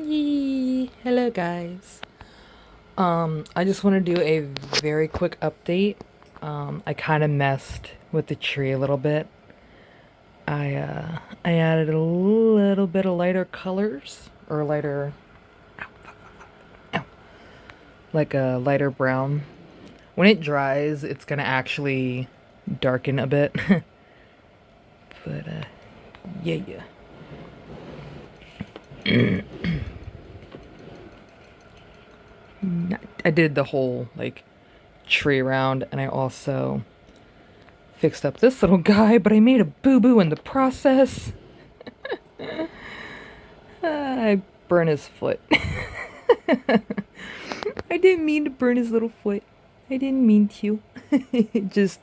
Yee. Hello guys. I just want to do a very quick update. I kind of messed with the tree a little bit. I added a little bit of lighter colors or lighter ow, like a lighter brown. When it dries, it's gonna actually darken a bit. But yeah. I did the whole like tree around, and I also fixed up this little guy, but I made a boo-boo in the process. I burned his foot. I didn't mean to burn his little foot. I didn't mean to. Just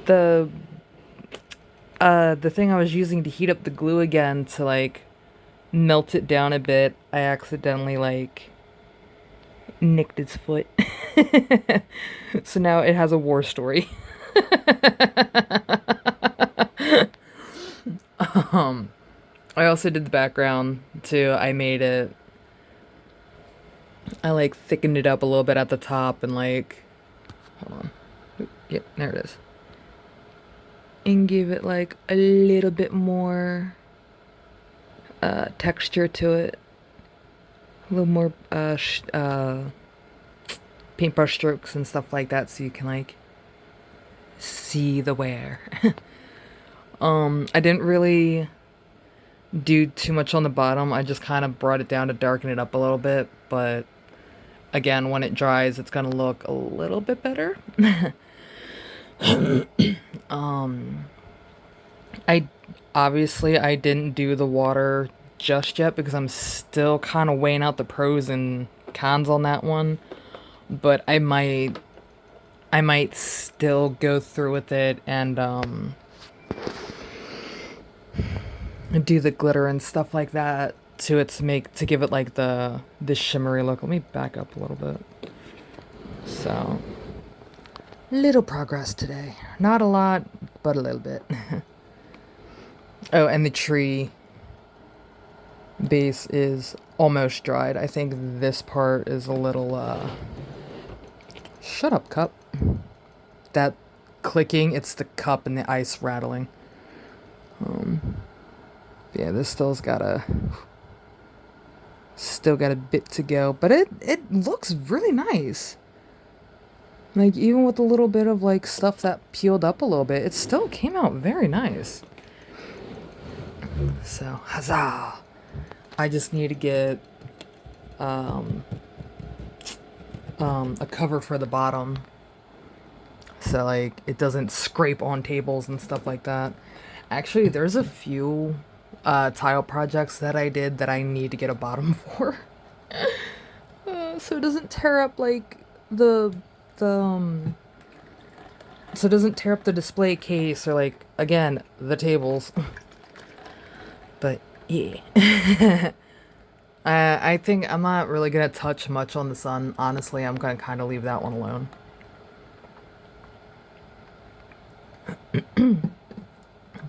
the the thing I was using to heat up the glue again to like melt it down a bit, I accidentally like nicked his foot. So now it has a war story. I also did the background too. I like thickened it up a little bit at the top and like, hold on. Yep, there it is. And gave it like a little bit more texture to it. A little more paintbrush strokes and stuff like that so you can like see the wear. I didn't really do too much on the bottom. I just kind of brought it down to darken it up a little bit, but again, when it dries, it's gonna look a little bit better. I obviously I didn't do the water just yet because I'm still kind of weighing out the pros and cons on that one, but I might still go through with it and do the glitter and stuff like that to give it like the shimmery look. Let me back up a little bit. So, little progress today. Not a lot, but a little bit. Oh, and the tree base is almost dried. I think this part is a little shut up, cup. That clicking, it's the cup and the ice rattling. Yeah, this still got a bit to go, but it looks really nice. Like even with a little bit of like stuff that peeled up a little bit, it still came out very nice. So, huzzah! I just need to get a cover for the bottom so like it doesn't scrape on tables and stuff like that. Actually, there's a few tile projects that I did that I need to get a bottom for. So it doesn't tear up like so it doesn't tear up the display case or like again the tables. But yeah. I think I'm not really gonna touch much on the sun. Honestly, I'm gonna kind of leave that one alone.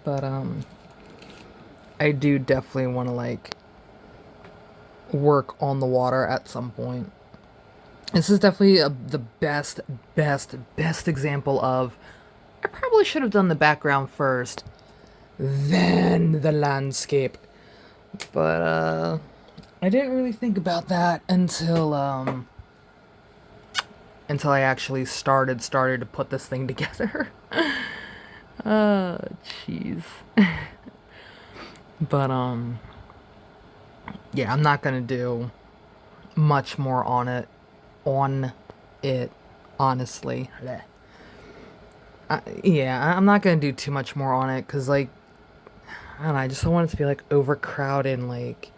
But I do definitely want to like work on the water at some point. This is definitely the best example of I probably should have done the background first, then the landscape. But I didn't really think about that until I actually started to put this thing together. Jeez. But yeah, I'm not gonna do much more on it, honestly. Yeah, I'm not gonna do too much more on it because like I don't know, I just don't want it to be like overcrowded and like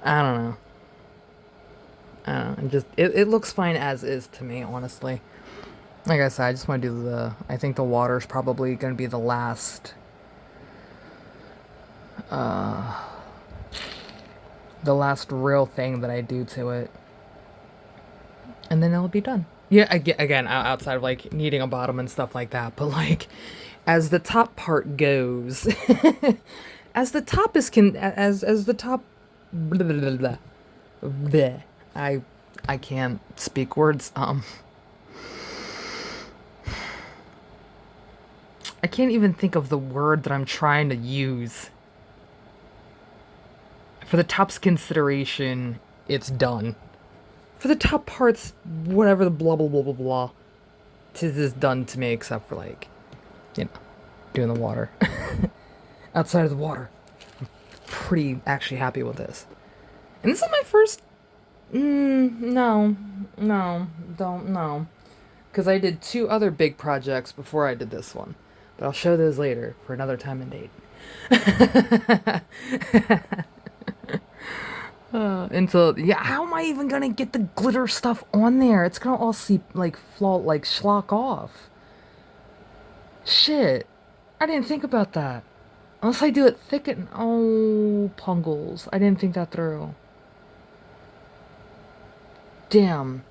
I don't know. It looks fine as is to me, honestly. Like I said, I just want to do I think the water's probably going to be the last real thing that I do to it. And then it'll be done. Yeah, again, outside of like needing a bottom and stuff like that, but like as the top part goes, as the top blah, blah, blah, blah. I can't speak words. I can't even think of the word that I'm trying to use. For the top's consideration, it's done. For the top parts, whatever the blah blah blah blah blah, tis is done to me except for like, you know, doing the water. Outside of the water, I'm pretty actually happy with this. And this is my first. No, don't know. Because I did 2 other big projects before I did this one. But I'll show those later for another time and date. Until, yeah, how am I even gonna get the glitter stuff on there? It's gonna all seep, like, like, schlock off. Shit. I didn't think about that. Unless I do it thick and... Oh, pungles. I didn't think that through. Damn.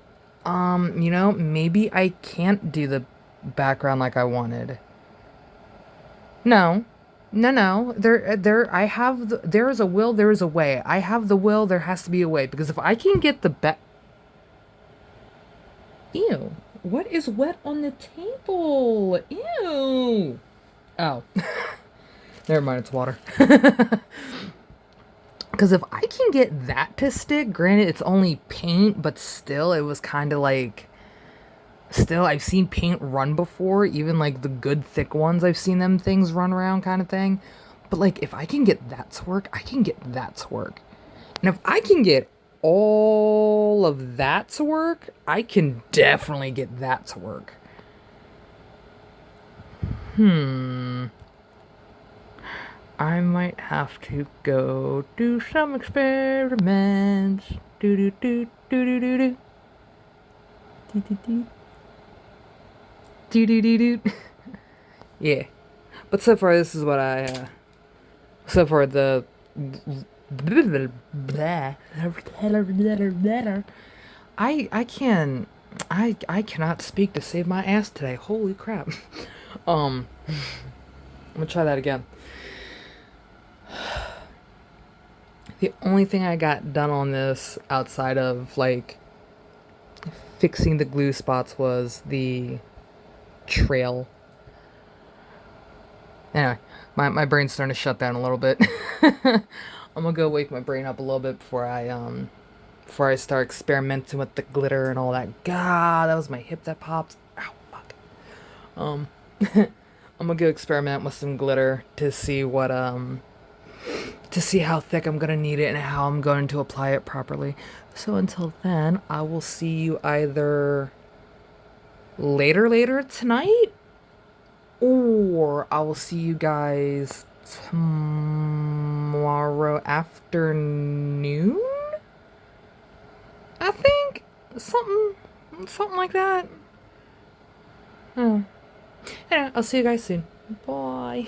You know, maybe I can't do the background like I wanted. No. No. I have there is a will, there is a way. I have the will, there has to be a way. Because if I can get the Ew. What is wet on the table? Ew. Oh. Never mind, it's water. Because if I can get that to stick, granted it's only paint, but still it was kind of like... Still, I've seen paint run before, even like the good thick ones, I've seen them things run around kind of thing. But like, if I can get that to work, I can get that to work. And if I can get all of that to work, I can definitely get that to work. I might have to go do some experiments. Do do do do do do do. Do do do. Do do do do. Yeah. But so far this is what so far the I cannot speak to save my ass today. Holy crap. I'm gonna try that again. The only thing I got done on this outside of like fixing the glue spots was the trail. Anyway, my brain's starting to shut down a little bit. I'm gonna go wake my brain up a little bit before I start experimenting with the glitter and all that. God, that was my hip that popped. Ow, fuck. I'm gonna go experiment with some glitter to see what to see how thick I'm gonna need it and how I'm going to apply it properly. So until then, I will see you either later tonight, or I will see you guys tomorrow afternoon. I think something like that. Anyway, I'll see you guys soon. Bye.